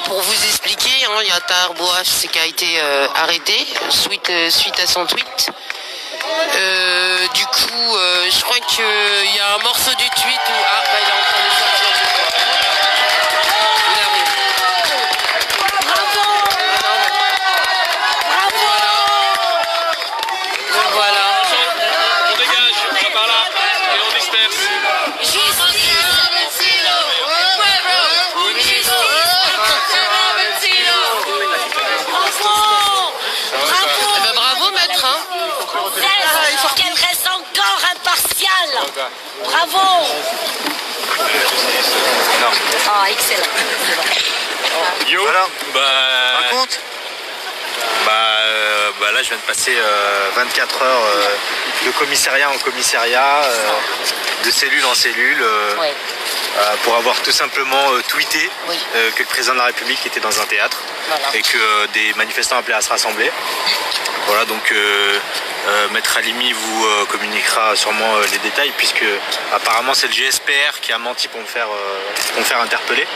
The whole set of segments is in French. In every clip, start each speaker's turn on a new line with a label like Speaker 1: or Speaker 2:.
Speaker 1: pour vous expliquer, il y a Tahar Bouache qui a été arrêté suite à son tweet. Du coup, je crois qu'il y a un morceau du tweet où... Ah, bah, il est en train de sortir. Il arrive.
Speaker 2: Bravo! Bravo!
Speaker 1: Donc voilà.
Speaker 3: On dégage, on va par là et on disperse.
Speaker 1: Eh ben, bravo maître.
Speaker 2: Qu'elle reste encore impartiale. Bravo. Ah, excellent.
Speaker 3: Yo,
Speaker 4: Voilà.
Speaker 3: bah,
Speaker 4: Raconte.
Speaker 3: là je viens de passer
Speaker 4: 24 heures de commissariat en commissariat, de cellule en cellule,
Speaker 2: Ouais.
Speaker 4: pour avoir tout simplement tweeté
Speaker 2: Oui.
Speaker 4: que le président de la République était dans un théâtre
Speaker 2: Voilà.
Speaker 4: et que des manifestants appelaient à se rassembler. Voilà, donc Maître Halimi vous communiquera sûrement les détails, puisque apparemment c'est le GSPR qui a menti pour me faire interpeller,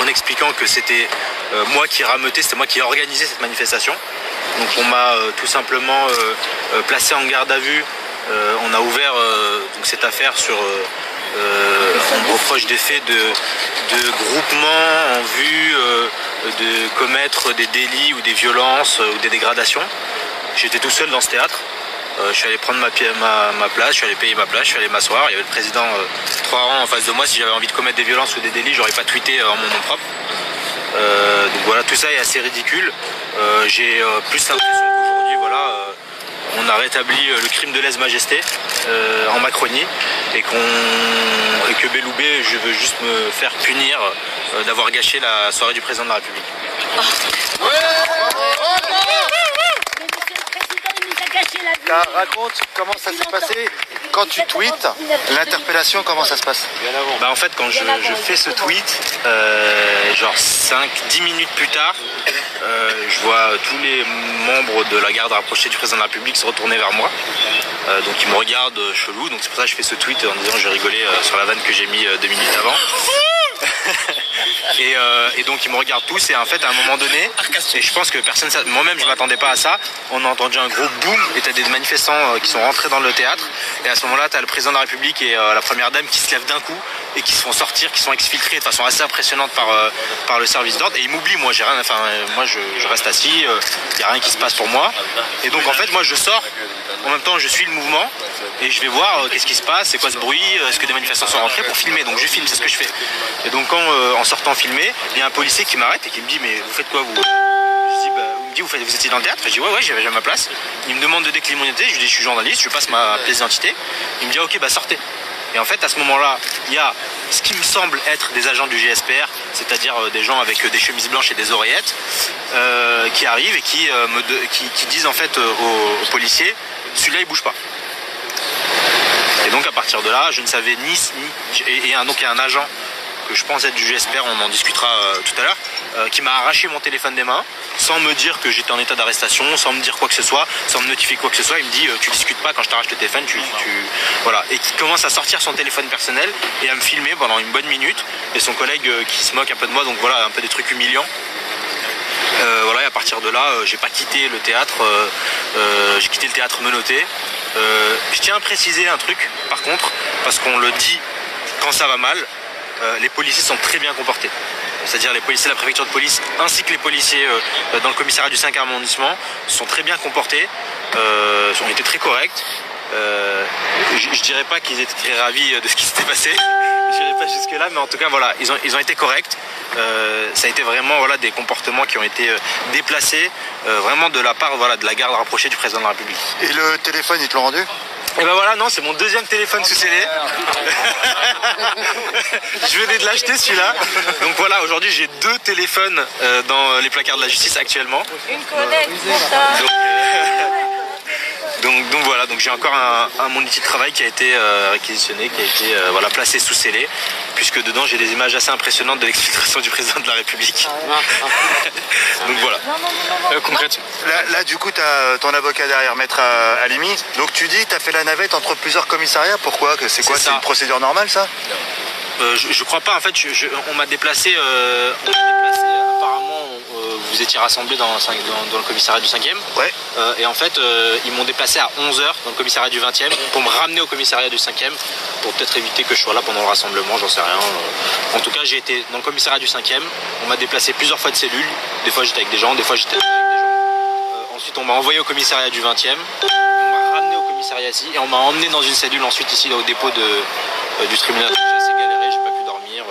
Speaker 4: en expliquant que c'était moi qui rameutais, c'était moi qui organisais cette manifestation. Donc on m'a tout simplement placé en garde à vue. On a ouvert donc cette affaire sur... on me reproche des faits de groupement en vue de commettre des délits ou des violences ou des dégradations. J'étais tout seul dans ce théâtre. Je suis allé prendre ma place, je suis allé payer ma place, je suis allé m'asseoir. Il y avait le président 3 rangs en face de moi. Si j'avais envie de commettre des violences ou des délits, j'aurais pas tweeté en mon nom propre. Donc voilà, tout ça est assez ridicule. J'ai plus l'impression qu'aujourd'hui, voilà, on a rétabli le crime de lèse-majesté en Macronie, et que Belloubet, je veux juste me faire punir d'avoir gâché la soirée du président de la République. Raconte comment ça s'est passé quand tu tweets, l'interpellation, comment ça se passe? En fait, quand je fais ce tweet, genre 5-10 minutes plus tard, je vois tous les membres de la garde rapprochée du président de la République se retourner vers moi. Donc ils me regardent chelou, donc c'est pour ça que je fais ce tweet en disant je rigolais sur la vanne que j'ai mis 2 minutes avant. Et donc ils me regardent tous, et en fait à un moment donné, et je pense que personne, moi-même je m'attendais pas à ça, on a entendu un gros boom et t'as des manifestants qui sont rentrés dans le théâtre, et à ce moment-là t'as le président de la République et la première dame qui se lèvent d'un coup et qui se font sortir, qui sont exfiltrés de façon assez impressionnante par le service d'ordre, et ils m'oublient. Moi j'ai rien, enfin moi je reste assis, il y a rien qui se passe pour moi, et donc en fait moi je sors, en même temps je suis le mouvement et je vais voir qu'est-ce qui se passe, c'est quoi ce bruit, est-ce que des manifestants sont rentrés, pour filmer. Donc je filme, c'est ce que je fais. Et donc quand en sortant filmer, il y a un policier qui m'arrête et qui me dit mais vous faites quoi vous? Je dis il me dit vous étiez dans le théâtre? Je dis ouais j'avais ma place. Il me demande de décliner mon identité, je lui dis je suis journaliste, je passe ma pièce d'identité. Il me dit ok sortez. Et en fait à ce moment-là, il y a ce qui me semble être des agents du GSPR, c'est-à-dire des gens avec des chemises blanches et des oreillettes, qui arrivent et qui disent en fait aux policiers, celui-là il bouge pas. Et donc à partir de là, je ne savais ni donc il y a un agent que je pense être du GSPR, on en discutera tout à l'heure, qui m'a arraché mon téléphone des mains, sans me dire que j'étais en état d'arrestation, sans me dire quoi que ce soit, sans me notifier quoi que ce soit. Il me dit tu discutes pas quand je t'arrache le téléphone, voilà. Et qui commence à sortir son téléphone personnel et à me filmer pendant une bonne minute, et son collègue qui se moque un peu de moi, donc voilà, un peu des trucs humiliants. Voilà, et à partir de là, j'ai pas quitté le théâtre, j'ai quitté le théâtre menotté. Je tiens à préciser un truc, par contre, parce qu'on le dit quand ça va mal, les policiers sont très bien comportés. C'est-à-dire les policiers de la préfecture de police ainsi que les policiers dans le commissariat du 5e arrondissement sont très bien comportés, ont été très corrects. Je dirais pas qu'ils étaient très ravis de ce qui s'était passé, je dirais pas jusque là, mais en tout cas voilà, ils ont été corrects. Ça a été vraiment voilà, des comportements qui ont été déplacés vraiment de la part de la garde rapprochée du président de la République. Et le téléphone, ils te l'ont rendu?
Speaker 3: Et ben voilà, non, c'est mon deuxième téléphone sous scellé. Je venais de l'acheter celui-là. Donc voilà, aujourd'hui j'ai 2 téléphones dans les placards de la justice actuellement.
Speaker 2: Une collègue.
Speaker 3: Donc voilà, donc j'ai encore mon outil de travail qui a été réquisitionné, qui a été placé sous scellé, puisque dedans j'ai des images assez impressionnantes de l'exfiltration du président de la République. Donc voilà. Concrètement.
Speaker 4: Là, du coup, tu as ton avocat derrière, Maître Halimi. Donc tu dis, tu as fait la navette entre plusieurs commissariats. Pourquoi? C'est quoi? C'est une procédure normale, ça?
Speaker 3: Je crois pas. En fait, on m'a déplacé. Apparemment, vous étiez rassemblés dans le commissariat du 5e.
Speaker 4: Ouais.
Speaker 3: Et en fait, ils m'ont déplacé à 11h dans le commissariat du 20e pour me ramener au commissariat du 5e pour peut-être éviter que je sois là pendant le rassemblement, j'en sais rien. En tout cas, j'ai été dans le commissariat du 5e. On m'a déplacé plusieurs fois de cellule. Des fois, j'étais avec des gens, des fois, j'étais avec des gens. Ensuite, on m'a envoyé au commissariat du 20e. On m'a ramené au commissariat ici et on m'a emmené dans une cellule ensuite ici au dépôt du tribunal. J'ai assez galéré, j'ai pas pu dormir.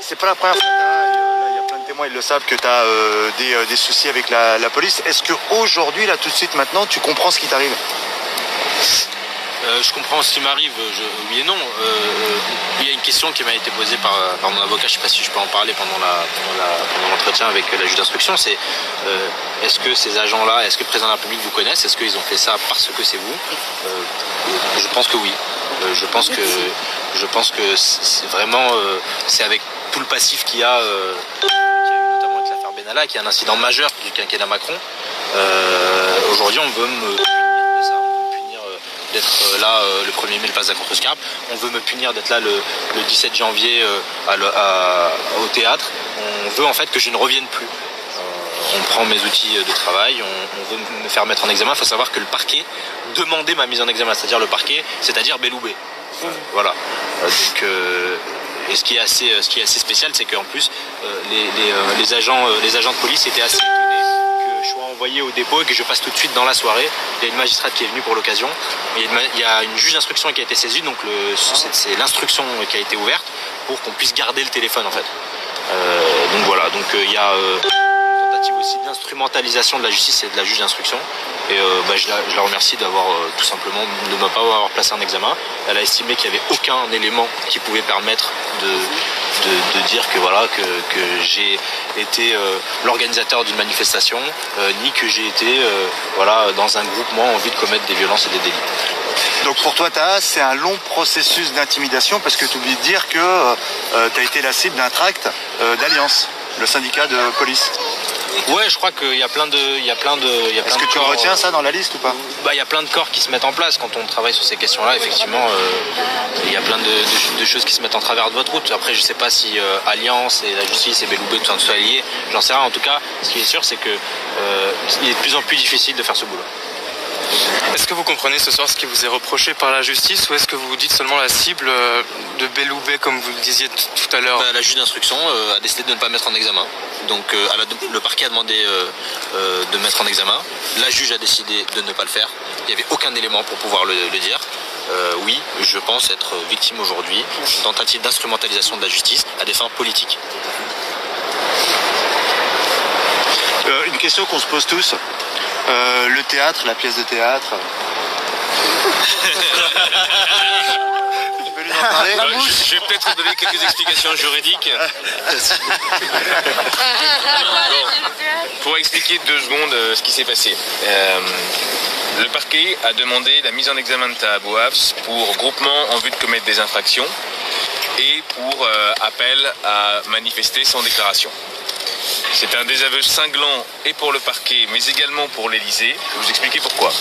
Speaker 4: C'est pas la première fois. Il y a plein de témoins, ils le savent, que tu as des soucis avec la police. Est-ce qu'aujourd'hui, là, tout de suite, maintenant, tu comprends ce qui t'arrive?
Speaker 3: Je comprends ce qui m'arrive, oui et non. Il y a une question qui m'a été posée par mon avocat, je ne sais pas si je peux en parler pendant l'entretien avec la juge d'instruction, c'est est-ce que ces agents-là, est-ce que le président de la République vous connaissent? Est-ce qu'ils ont fait ça parce que c'est vous? Je pense que oui. Je pense que c'est vraiment c'est avec tout le passif qu'il y a eu notamment avec l'affaire Benalla, qui est un incident majeur du quinquennat Macron. Aujourd'hui, on veut me punir de ça, on veut me punir d'être là le 1er mai, le place de la Contrescarpe. On veut me punir d'être là le 17 janvier au théâtre. On veut en fait que je ne revienne plus. On prend mes outils de travail, on veut me faire mettre en examen. Il faut savoir que le parquet demandait ma mise en examen, c'est-à-dire Belloubet. Voilà. Donc, et ce qui est assez spécial, c'est qu'en plus, les agents de police étaient assez étonnés que je sois envoyé au dépôt et que je passe tout de suite dans la soirée. Il y a une magistrate qui est venue pour l'occasion. Il y a une juge d'instruction qui a été saisie, donc c'est l'instruction qui a été ouverte pour qu'on puisse garder le téléphone en fait. Donc voilà, donc il y a aussi d'instrumentalisation de la justice et de la juge d'instruction et je la remercie d'avoir tout simplement de ne pas avoir placé un examen. Elle a estimé qu'il n'y avait aucun élément qui pouvait permettre de dire que voilà que j'ai été l'organisateur d'une manifestation ni que j'ai été dans un groupement en vue de commettre des violences et des délits.
Speaker 4: Donc pour toi, Taha, c'est un long processus d'intimidation parce que tu oublies de dire que tu as été la cible d'un tract d'Alliance, le syndicat de police.
Speaker 3: Ouais, je crois qu'il y a plein de.
Speaker 4: Est-ce que tu retiens ça dans la liste ou pas?
Speaker 3: Il y a plein de corps qui se mettent en place quand on travaille sur ces questions-là. Effectivement, il y a plein de choses qui se mettent en travers de votre route. Après, je sais pas si Alliance et la justice et Belloubet, tout ça lié. J'en sais rien. En tout cas, ce qui est sûr, c'est que il est de plus en plus difficile de faire ce boulot.
Speaker 5: Est-ce que vous comprenez ce soir ce qui vous est reproché par la justice ou est-ce que vous dites seulement la cible de Belloubet comme vous le disiez tout à l'heure?
Speaker 3: La juge d'instruction a décidé de ne pas mettre en examen. Donc le parquet a demandé de mettre en examen. La juge a décidé de ne pas le faire. Il n'y avait aucun élément pour pouvoir le dire. Oui, je pense être victime aujourd'hui d'une tentative d'instrumentalisation de la justice à des fins politiques.
Speaker 4: Une question qu'on se pose tous. Le théâtre, la pièce de théâtre. Tu peux nous en parler?
Speaker 5: Je vais peut-être vous donner quelques explications juridiques. Pour expliquer 2 secondes ce qui s'est passé. Le parquet a demandé la mise en examen de Taha Bouafs pour groupement en vue de commettre des infractions et pour appel à manifester sans déclaration. C'est un désaveu cinglant et pour le parquet, mais également pour l'Élysée. Je vais vous expliquer pourquoi.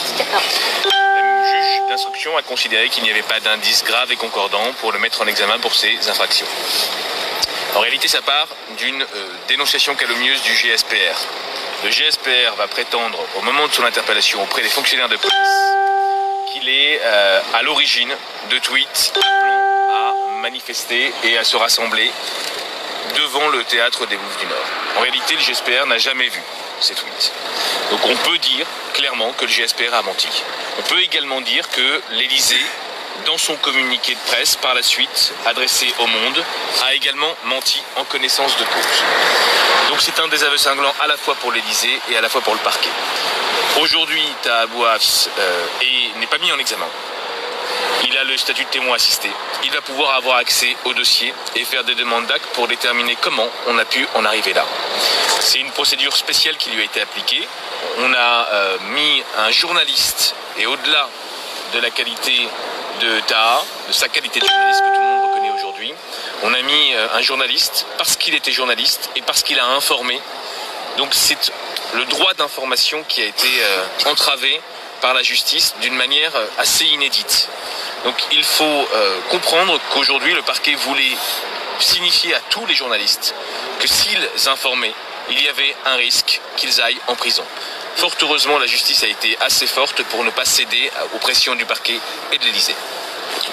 Speaker 5: La juge d'instruction a considéré qu'il n'y avait pas d'indice grave et concordant pour le mettre en examen pour ces infractions. En réalité, ça part d'une dénonciation calomnieuse du GSPR. Le GSPR va prétendre, au moment de son interpellation auprès des fonctionnaires de police, qu'il est à l'origine de tweets appelant à manifester et à se rassembler devant le théâtre des Bouffes du Nord. En réalité, le GSPR n'a jamais vu ces tweets. Donc on peut dire clairement que le GSPR a menti. On peut également dire que l'Élysée, dans son communiqué de presse, par la suite, adressé au Monde, a également menti en connaissance de cause. Donc c'est un désaveu cinglant à la fois pour l'Élysée et à la fois pour le parquet. Aujourd'hui, Taha Bouafs n'est pas mis en examen. Il a le statut de témoin assisté. Il va pouvoir avoir accès au dossier et faire des demandes d'actes pour déterminer comment on a pu en arriver là. C'est une procédure spéciale qui lui a été appliquée. On a mis un journaliste, et au-delà de la qualité de Taha, de sa qualité de journaliste que tout le monde reconnaît aujourd'hui, on a mis un journaliste parce qu'il était journaliste et parce qu'il a informé. Donc c'est le droit d'information qui a été entravé par la justice d'une manière assez inédite. Donc il faut comprendre qu'aujourd'hui le parquet voulait signifier à tous les journalistes que s'ils informaient, il y avait un risque qu'ils aillent en prison. Fort heureusement, la justice a été assez forte pour ne pas céder aux pressions du parquet et de l'Élysée.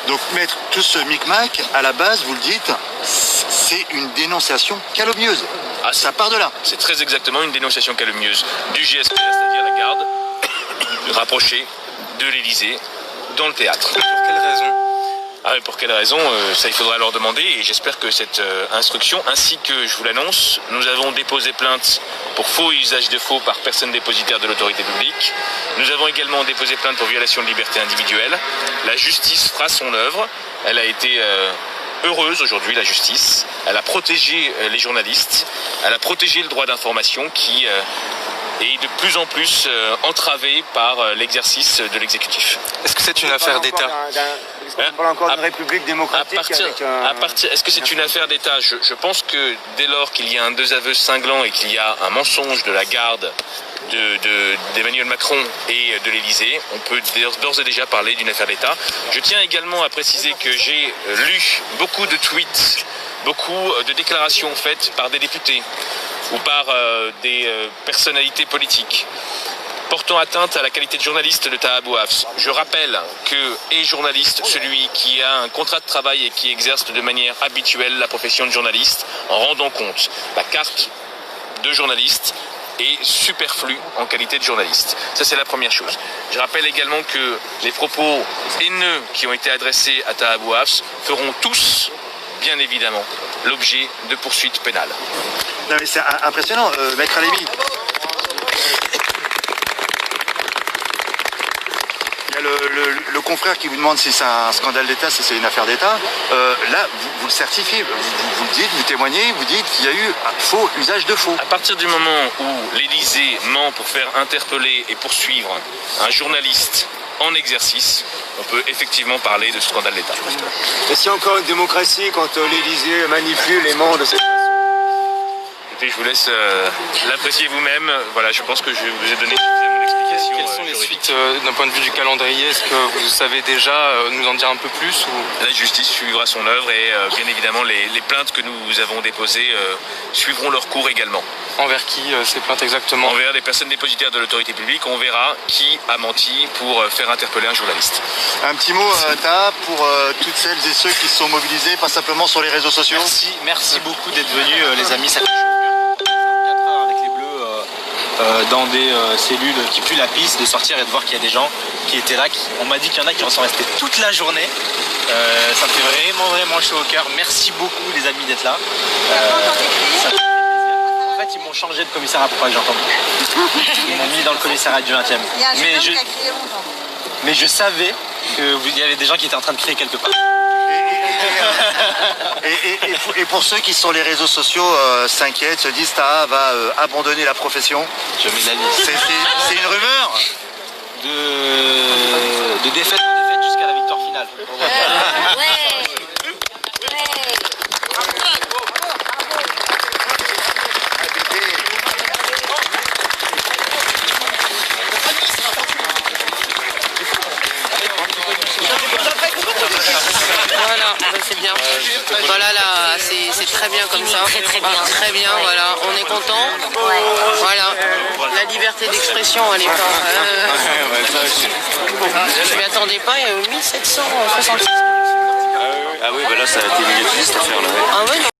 Speaker 6: Donc, maître, tout ce micmac, à la base, vous le dites, c'est une dénonciation calomnieuse.
Speaker 5: Ah,
Speaker 6: ça part de là.
Speaker 5: C'est très exactement une dénonciation calomnieuse du GSPA, c'est-à-dire la garde rapprochée de l'Élysée dans le théâtre.
Speaker 4: Pour quelle raison?
Speaker 5: Pour quelle raison, ça il faudra leur demander, et j'espère que cette instruction, ainsi que je vous l'annonce, nous avons déposé plainte pour faux et usage de faux par personne dépositaire de l'autorité publique. Nous avons également déposé plainte pour violation de liberté individuelle. La justice fera son œuvre. Elle a été heureuse aujourd'hui, la justice. Elle a protégé les journalistes. Elle a protégé le droit d'information qui est de plus en plus entravé par l'exercice de l'exécutif.
Speaker 4: Est-ce que c'est une affaire d'État?
Speaker 7: On parle encore d'une république démocratique
Speaker 5: Est-ce que c'est une affaire d'État? Je pense que dès lors qu'il y a un désaveu cinglant et qu'il y a un mensonge de la garde d'Emmanuel Macron et de l'Élysée, on peut d'ores et déjà parler d'une affaire d'État. Je tiens également à préciser que j'ai lu beaucoup de tweets, beaucoup de déclarations faites par des députés ou par des personnalités politiques portant atteinte à la qualité de journaliste de Taha Abou Hafs. Je rappelle que est journaliste celui qui a un contrat de travail et qui exerce de manière habituelle la profession de journaliste en rendant compte la carte de journaliste est superflue en qualité de journaliste. Ça, c'est la première chose. Je rappelle également que les propos haineux qui ont été adressés à Taha Abou Hafs feront tous, bien évidemment, l'objet de poursuites pénales.
Speaker 6: Non, mais c'est impressionnant, maître Alemi. Il y a le confrère qui vous demande si c'est un scandale d'État, si c'est une affaire d'État. Là, vous le certifiez, vous le dites, vous témoignez, vous dites qu'il y a eu un faux usage de faux.
Speaker 5: À partir du moment où l'Élysée ment pour faire interpeller et poursuivre un journaliste en exercice, on peut effectivement parler de scandale d'État.
Speaker 7: Et c'est encore une démocratie quand l'Élysée manipule les membres de cette façon?
Speaker 5: Écoutez, je vous laisse l'apprécier vous-même. Voilà, je pense que je vous ai donné suffisamment d'explications.
Speaker 4: Quelles sont les
Speaker 5: juridiques.
Speaker 4: suites d'un point de vue du calendrier? Est-ce que vous savez déjà nous en dire un peu plus ou...
Speaker 5: La justice suivra son œuvre et bien évidemment les plaintes que nous avons déposées suivront leur cours également.
Speaker 4: Envers qui ces plaintes exactement?
Speaker 5: Envers des personnes dépositaires de l'autorité publique, on verra qui a menti pour faire interpeller un journaliste.
Speaker 6: Un petit mot, Taha, pour toutes celles et ceux qui se sont mobilisés, pas simplement sur les réseaux sociaux.
Speaker 3: Merci beaucoup d'être venus, les amis. Ça fait 24 heures avec les Bleus dans des cellules qui puent la pisse, de sortir et de voir qu'il y a des gens qui étaient là. On m'a dit qu'il y en a qui en sont restés toute la journée. Ça me fait vraiment chaud au cœur. Merci beaucoup, les amis, d'être là. Ça me fait plaisir. En fait, ils m'ont changé de commissariat pour pas que j'entende. Ils m'ont mis dans le commissariat du 20e. Mais je savais qu'il y avait des gens qui étaient en train de crier quelque part.
Speaker 6: Et pour ceux qui sur les réseaux sociaux s'inquiètent, se disent Taha va abandonner la profession.
Speaker 3: Je mets de la vie.
Speaker 6: C'est une rumeur
Speaker 3: De défaite en défaite jusqu'à la victoire finale.
Speaker 1: Voilà, c'est bien. Voilà, là, c'est très bien comme ça.
Speaker 2: Très bien.
Speaker 1: Très bien, voilà. On est content. Voilà. La liberté d'expression, elle est pas. Je m'y attendais pas, il y a eu 1766.
Speaker 3: Ah oui, bah là ça a été mieux cette affaire là.
Speaker 1: Ah ouais, non.